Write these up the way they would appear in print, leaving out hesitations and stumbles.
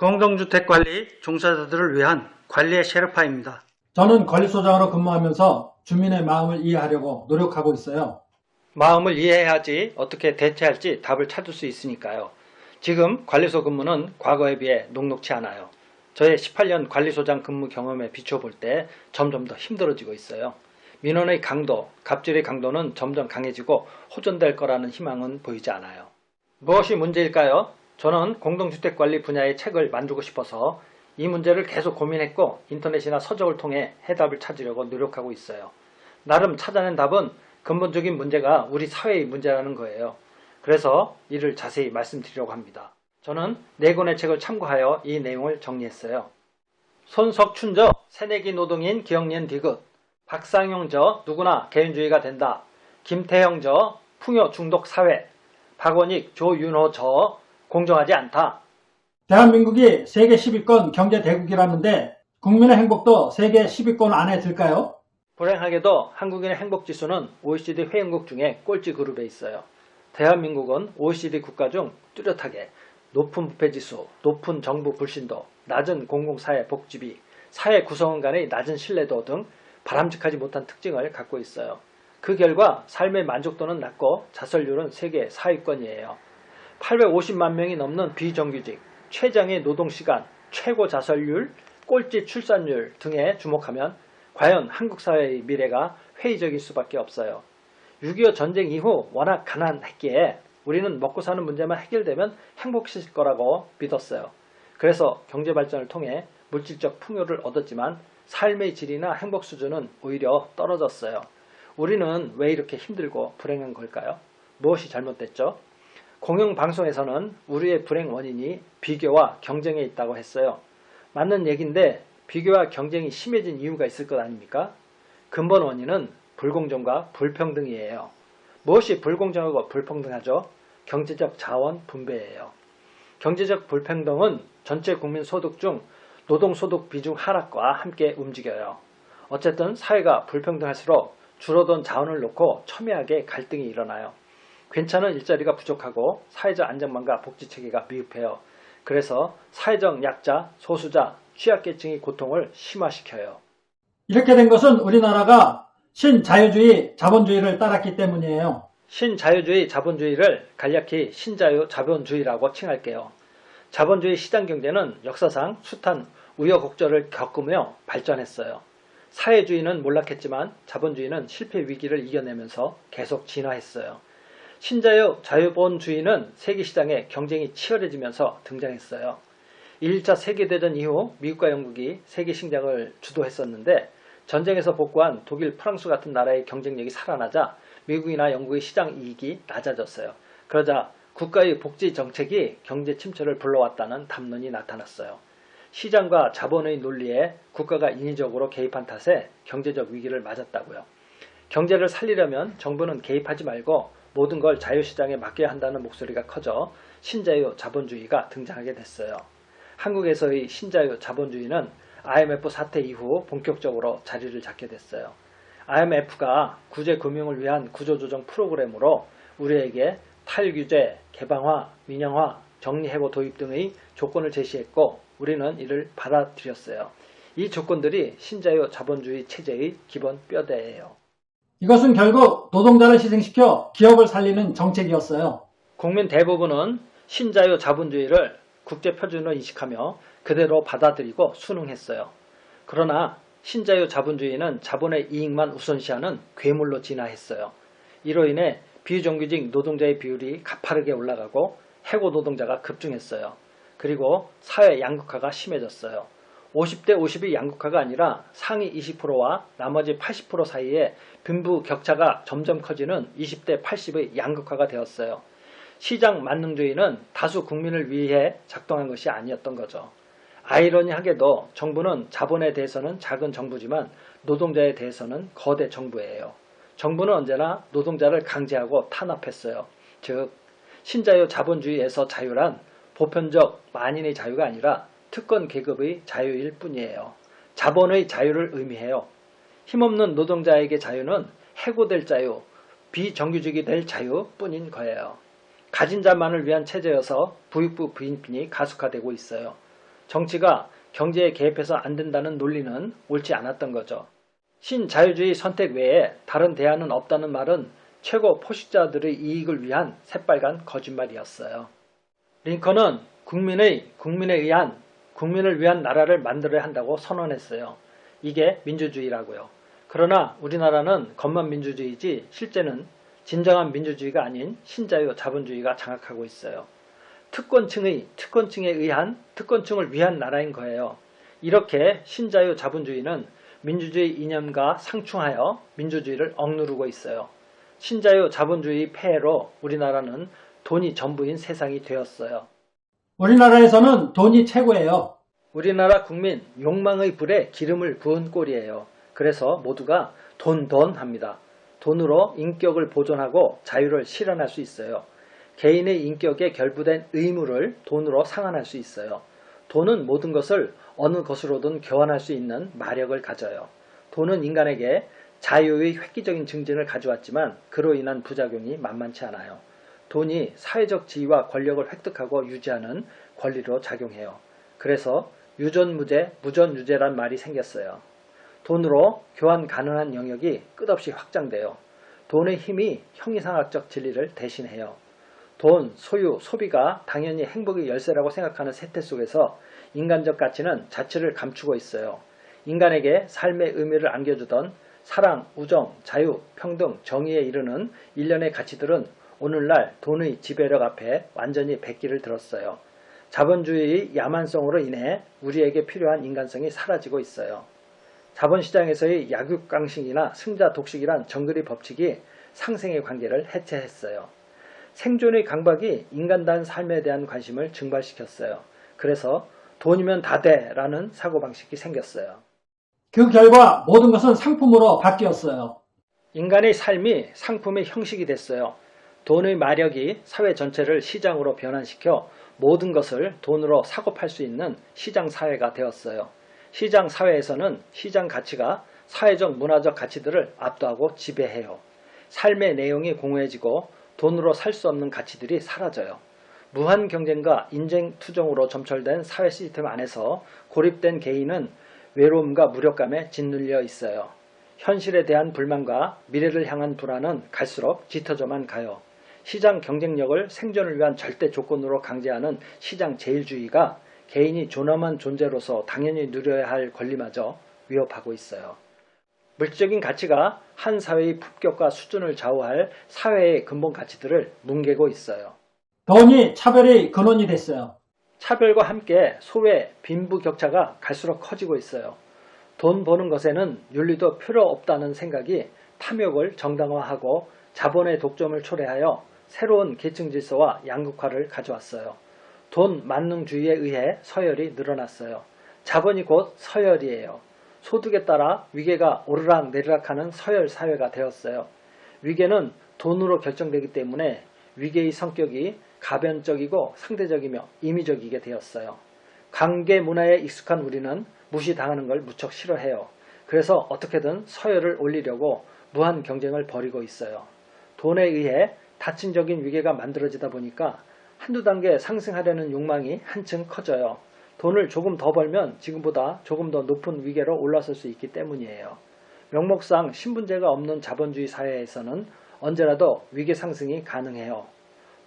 공동주택관리 종사자들을 위한 관리의 셰르파입니다. 저는 관리소장으로 근무하면서 주민의 마음을 이해하려고 노력하고 있어요. 마음을 이해해야지 어떻게 대처할지 답을 찾을 수 있으니까요. 지금 관리소 근무는 과거에 비해 녹록치 않아요. 저의 18년 관리소장 근무 경험에 비춰볼 때 점점 더 힘들어지고 있어요. 민원의 강도, 갑질의 강도는 점점 강해지고 호전될 거라는 희망은 보이지 않아요. 무엇이 문제일까요? 저는 공동주택관리 분야의 책을 만들고 싶어서 이 문제를 계속 고민했고 인터넷이나 서적을 통해 해답을 찾으려고 노력하고 있어요. 나름 찾아낸 답은 근본적인 문제가 우리 사회의 문제라는 거예요. 그래서 이를 자세히 말씀드리려고 합니다. 저는 4권의 책을 참고하여 이 내용을 정리했어요. 손석춘 새내기 노동인 기억년 디귿, 박상용 누구나 개인주의가 된다, 김태형 풍요 중독 사회, 박원익 조윤호 공정하지 않다. 대한민국이 세계 10위권 경제 대국이라는데 국민의 행복도 세계 10위권 안에 들까요? 불행하게도 한국인의 행복지수는 OECD 회원국 중에 꼴찌 그룹에 있어요. 대한민국은 OECD 국가 중 뚜렷하게 높은 부패지수, 높은 정부 불신도, 낮은 공공사회 복지비, 사회 구성원 간의 낮은 신뢰도 등 바람직하지 못한 특징을 갖고 있어요. 그 결과 삶의 만족도는 낮고 자살률은 세계 4위권이에요. 850만 명이 넘는 비정규직, 최장의 노동시간, 최고 자살률, 꼴찌 출산율 등에 주목하면 과연 한국 사회의 미래가 회의적일 수밖에 없어요. 6.25 전쟁 이후 워낙 가난했기에 우리는 먹고 사는 문제만 해결되면 행복해질 거라고 믿었어요. 그래서 경제발전을 통해 물질적 풍요를 얻었지만 삶의 질이나 행복 수준은 오히려 떨어졌어요. 우리는 왜 이렇게 힘들고 불행한 걸까요? 무엇이 잘못됐죠? 공영방송에서는 우리의 불행 원인이 비교와 경쟁에 있다고 했어요. 맞는 얘기인데 비교와 경쟁이 심해진 이유가 있을 것 아닙니까? 근본 원인은 불공정과 불평등이에요. 무엇이 불공정하고 불평등하죠? 경제적 자원 분배예요. 경제적 불평등은 전체 국민 소득 중 노동소득 비중 하락과 함께 움직여요. 어쨌든 사회가 불평등할수록 줄어든 자원을 놓고 첨예하게 갈등이 일어나요. 괜찮은 일자리가 부족하고 사회적 안정망과 복지체계가 미흡해요. 그래서 사회적 약자, 소수자, 취약계층의 고통을 심화시켜요. 이렇게 된 것은 우리나라가 신자유주의 자본주의를 따랐기 때문이에요. 신자유주의 자본주의를 간략히 신자유 자본주의라고 칭할게요. 자본주의 시장경제는 역사상 숱한 우여곡절을 겪으며 발전했어요. 사회주의는 몰락했지만 자본주의는 실패 위기를 이겨내면서 계속 진화했어요. 신자유 자유본주의는 세계시장에 경쟁이 치열해지면서 등장했어요. 1차 세계대전 이후 미국과 영국이 세계 시장을 주도했었는데 전쟁에서 복구한 독일, 프랑스 같은 나라의 경쟁력이 살아나자 미국이나 영국의 시장 이익이 낮아졌어요. 그러자 국가의 복지 정책이 경제 침체를 불러왔다는 담론이 나타났어요. 시장과 자본의 논리에 국가가 인위적으로 개입한 탓에 경제적 위기를 맞았다고요. 경제를 살리려면 정부는 개입하지 말고 모든 걸 자유시장에 맡겨야 한다는 목소리가 커져 신자유 자본주의가 등장하게 됐어요. 한국에서의 신자유 자본주의는 IMF 사태 이후 본격적으로 자리를 잡게 됐어요. IMF가 구제금융을 위한 구조조정 프로그램으로 우리에게 탈규제, 개방화, 민영화, 정리해고 도입 등의 조건을 제시했고 우리는 이를 받아들였어요. 이 조건들이 신자유 자본주의 체제의 기본 뼈대예요. 이것은 결국 노동자를 희생시켜 기업을 살리는 정책이었어요. 국민 대부분은 신자유 자본주의를 국제표준으로 인식하며 그대로 받아들이고 순응했어요. 그러나 신자유 자본주의는 자본의 이익만 우선시하는 괴물로 진화했어요. 이로 인해 비정규직 노동자의 비율이 가파르게 올라가고 해고 노동자가 급증했어요. 그리고 사회 양극화가 심해졌어요. 50대 50이 양극화가 아니라 상위 20%와 나머지 80% 사이에 빈부 격차가 점점 커지는 20대 80의 양극화가 되었어요. 시장 만능주의는 다수 국민을 위해 작동한 것이 아니었던 거죠. 아이러니하게도 정부는 자본에 대해서는 작은 정부지만 노동자에 대해서는 거대 정부예요. 정부는 언제나 노동자를 강제하고 탄압했어요. 즉 신자유 자본주의에서 자유란 보편적 만인의 자유가 아니라 특권 계급의 자유일 뿐이에요. 자본의 자유를 의미해요. 힘없는 노동자에게 자유는 해고될 자유, 비정규직이 될 자유뿐인 거예요. 가진 자만을 위한 체제여서 부익부 빈민이 가속화되고 있어요. 정치가 경제에 개입해서 안 된다는 논리는 옳지 않았던 거죠. 신자유주의 선택 외에 다른 대안은 없다는 말은 최고 포식자들의 이익을 위한 새빨간 거짓말이었어요. 링컨은 국민을 위한 나라를 만들어야 한다고 선언했어요. 이게 민주주의라고요. 그러나 우리나라는 겉만 민주주의지 실제는 진정한 민주주의가 아닌 신자유 자본주의가 장악하고 있어요. 특권층을 위한 나라인 거예요. 이렇게 신자유 자본주의는 민주주의 이념과 상충하여 민주주의를 억누르고 있어요. 신자유 자본주의 폐해로 우리나라는 돈이 전부인 세상이 되었어요. 우리나라에서는 돈이 최고예요. 우리나라 국민 욕망의 불에 기름을 부은 꼴이에요. 그래서 모두가 돈 합니다. 돈으로 인격을 보존하고 자유를 실현할 수 있어요. 개인의 인격에 결부된 의무를 돈으로 상환할 수 있어요. 돈은 모든 것을 어느 것으로든 교환할 수 있는 마력을 가져요. 돈은 인간에게 자유의 획기적인 증진을 가져왔지만 그로 인한 부작용이 만만치 않아요. 돈이 사회적 지위와 권력을 획득하고 유지하는 권리로 작용해요. 그래서 유전무죄, 무전유죄란 말이 생겼어요. 돈으로 교환 가능한 영역이 끝없이 확장돼요. 돈의 힘이 형이상학적 진리를 대신해요. 돈, 소유, 소비가 당연히 행복의 열쇠라고 생각하는 세태 속에서 인간적 가치는 자취를 감추고 있어요. 인간에게 삶의 의미를 안겨주던 사랑, 우정, 자유, 평등, 정의에 이르는 일련의 가치들은 오늘날 돈의 지배력 앞에 완전히 백기를 들었어요. 자본주의의 야만성으로 인해 우리에게 필요한 인간성이 사라지고 있어요. 자본시장에서의 약육강식이나 승자독식이란 정글의 법칙이 상생의 관계를 해체했어요. 생존의 강박이 인간다운 삶에 대한 관심을 증발시켰어요. 그래서 돈이면 다 돼라는 사고방식이 생겼어요. 그 결과 모든 것은 상품으로 바뀌었어요. 인간의 삶이 상품의 형식이 됐어요. 돈의 마력이 사회 전체를 시장으로 변환시켜 모든 것을 돈으로 사고 팔 수 있는 시장 사회가 되었어요. 시장 사회에서는 시장 가치가 사회적 문화적 가치들을 압도하고 지배해요. 삶의 내용이 공허해지고 돈으로 살 수 없는 가치들이 사라져요. 무한 경쟁과 인쟁 투정으로 점철된 사회 시스템 안에서 고립된 개인은 외로움과 무력감에 짓눌려 있어요. 현실에 대한 불만과 미래를 향한 불안은 갈수록 짙어져만 가요. 시장 경쟁력을 생존을 위한 절대 조건으로 강제하는 시장 제일주의가 개인이 존엄한 존재로서 당연히 누려야 할 권리마저 위협하고 있어요. 물질적인 가치가 한 사회의 품격과 수준을 좌우할 사회의 근본 가치들을 뭉개고 있어요. 돈이 차별의 근원이 됐어요. 차별과 함께 소외, 빈부격차가 갈수록 커지고 있어요. 돈 버는 것에는 윤리도 필요 없다는 생각이 탐욕을 정당화하고 자본의 독점을 초래하여 새로운 계층 질서와 양극화를 가져왔어요. 돈 만능주의에 의해 서열이 늘어났어요. 자본이 곧 서열이에요. 소득에 따라 위계가 오르락 내리락하는 서열 사회가 되었어요. 위계는 돈으로 결정되기 때문에 위계의 성격이 가변적이고 상대적이며 임의적이게 되었어요. 관계 문화에 익숙한 우리는 무시당하는 걸 무척 싫어해요. 그래서 어떻게든 서열을 올리려고 무한 경쟁을 벌이고 있어요. 돈에 의해 다층적인 위계가 만들어지다 보니까 한두 단계 상승하려는 욕망이 한층 커져요. 돈을 조금 더 벌면 지금보다 조금 더 높은 위계로 올라설 수 있기 때문이에요. 명목상 신분제가 없는 자본주의 사회에서는 언제라도 위계 상승이 가능해요.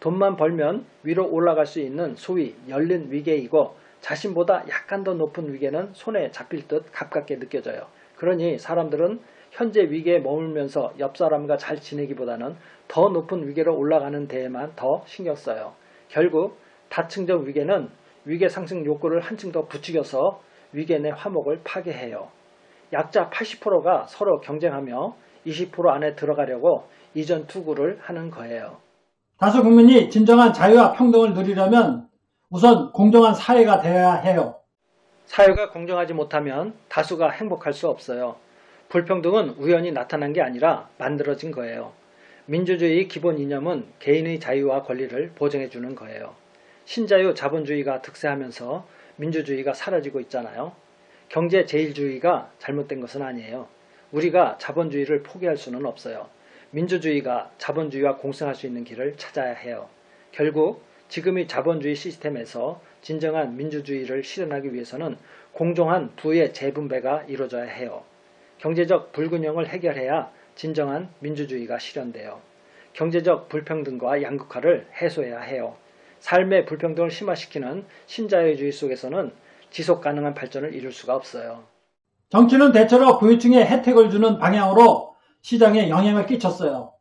돈만 벌면 위로 올라갈 수 있는 소위 열린 위계이고 자신보다 약간 더 높은 위계는 손에 잡힐 듯 가깝게 느껴져요. 그러니 사람들은 현재 위계에 머물면서 옆 사람과 잘 지내기보다는 더 높은 위계로 올라가는 데에만 더 신경 써요. 결국 다층적 위계는 위계 상승 욕구를 한층 더 부추겨서 위계 내 화목을 파괴해요. 약자 80%가 서로 경쟁하며 20% 안에 들어가려고 이전 투구를 하는 거예요. 다수 국민이 진정한 자유와 평등을 누리려면 우선 공정한 사회가 되어야 해요. 사회가 공정하지 못하면 다수가 행복할 수 없어요. 불평등은 우연히 나타난 게 아니라 만들어진 거예요. 민주주의의 기본 이념은 개인의 자유와 권리를 보장해 주는 거예요. 신자유 자본주의가 득세하면서 민주주의가 사라지고 있잖아요. 경제 제일주의가 잘못된 것은 아니에요. 우리가 자본주의를 포기할 수는 없어요. 민주주의가 자본주의와 공생할 수 있는 길을 찾아야 해요. 결국 지금의 자본주의 시스템에서 진정한 민주주의를 실현하기 위해서는 공정한 부의 재분배가 이루어져야 해요. 경제적 불균형을 해결해야 진정한 민주주의가 실현돼요. 경제적 불평등과 양극화를 해소해야 해요. 삶의 불평등을 심화시키는 신자유주의 속에서는 지속 가능한 발전을 이룰 수가 없어요. 정치는 대체로 부유층에 혜택을 주는 방향으로 시장에 영향을 끼쳤어요.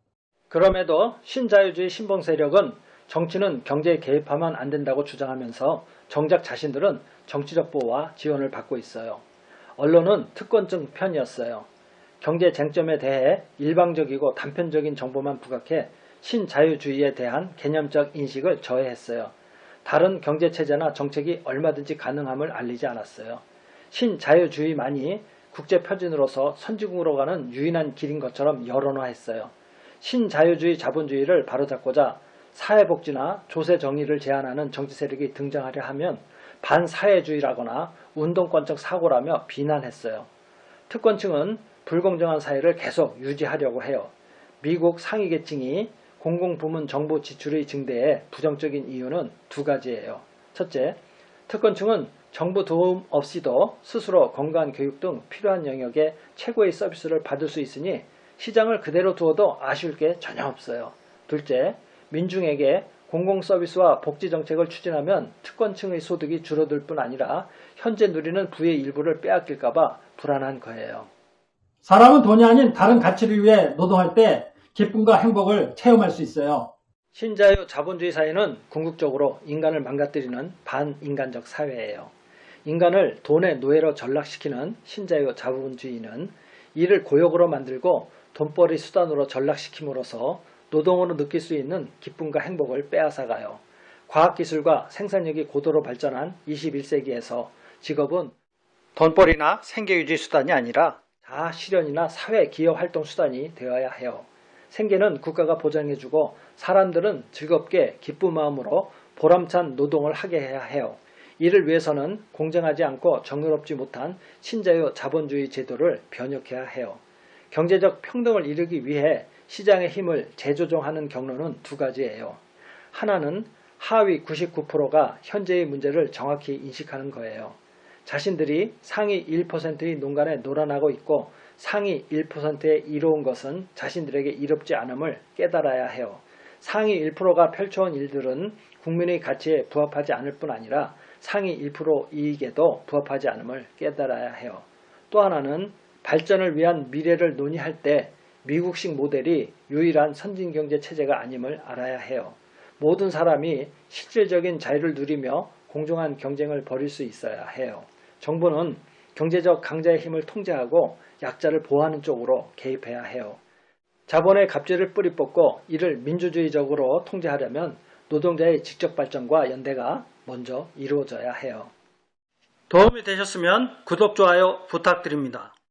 그럼에도 신자유주의 신봉 세력은 정치는 경제에 개입하면 안 된다고 주장하면서 정작 자신들은 정치적 보호와 지원을 받고 있어요. 언론은 특권층 편이었어요. 경제 쟁점에 대해 일방적이고 단편적인 정보만 부각해 신자유주의에 대한 개념적 인식을 저해했어요. 다른 경제체제나 정책이 얼마든지 가능함을 알리지 않았어요. 신자유주의만이 국제표준으로서 선진국으로 가는 유일한 길인 것처럼 여론화했어요. 신자유주의 자본주의를 바로잡고자 사회복지나 조세정의를 제안하는 정치 세력이 등장하려 하면 반사회주의라거나 운동권적 사고라며 비난했어요. 특권층은 불공정한 사회를 계속 유지하려고 해요. 미국 상위계층이 공공부문 정부 지출의 증대에 부정적인 이유는 두 가지예요. 첫째, 특권층은 정부 도움 없이도 스스로 건강 교육 등 필요한 영역에 최고의 서비스를 받을 수 있으니 시장을 그대로 두어도 아쉬울 게 전혀 없어요. 둘째, 민중에게 공공서비스와 복지정책을 추진하면 특권층의 소득이 줄어들 뿐 아니라 현재 누리는 부의 일부를 빼앗길까봐 불안한 거예요. 사람은 돈이 아닌 다른 가치를 위해 노동할 때 기쁨과 행복을 체험할 수 있어요. 신자유 자본주의 사회는 궁극적으로 인간을 망가뜨리는 반인간적 사회예요. 인간을 돈의 노예로 전락시키는 신자유 자본주의는 이를 고역으로 만들고 돈벌이 수단으로 전락시킴으로써 노동으로 느낄 수 있는 기쁨과 행복을 빼앗아가요. 과학기술과 생산력이 고도로 발전한 21세기에서 직업은 돈벌이나 생계유지 수단이 아니라 자아실현이나 사회기여활동 수단이 되어야 해요. 생계는 국가가 보장해주고 사람들은 즐겁게 기쁜 마음으로 보람찬 노동을 하게 해야 해요. 이를 위해서는 공정하지 않고 정의롭지 못한 신자유 자본주의 제도를 변혁해야 해요. 경제적 평등을 이루기 위해 시장의 힘을 재조정하는 경로는 두 가지예요. 하나는 하위 99%가 현재의 문제를 정확히 인식하는 거예요. 자신들이 상위 1%의 농간에 놀아나고 있고 상위 1%에 이로운 것은 자신들에게 이롭지 않음을 깨달아야 해요. 상위 1%가 펼쳐온 일들은 국민의 가치에 부합하지 않을 뿐 아니라 상위 1% 이익에도 부합하지 않음을 깨달아야 해요. 또 하나는 발전을 위한 미래를 논의할 때 미국식 모델이 유일한 선진경제 체제가 아님을 알아야 해요. 모든 사람이 실질적인 자유를 누리며 공정한 경쟁을 벌일 수 있어야 해요. 정부는 경제적 강자의 힘을 통제하고 약자를 보호하는 쪽으로 개입해야 해요. 자본의 갑질을 뿌리 뽑고 이를 민주주의적으로 통제하려면 노동자의 직접 발전과 연대가 먼저 이루어져야 해요. 도움이 되셨으면 구독, 좋아요 부탁드립니다.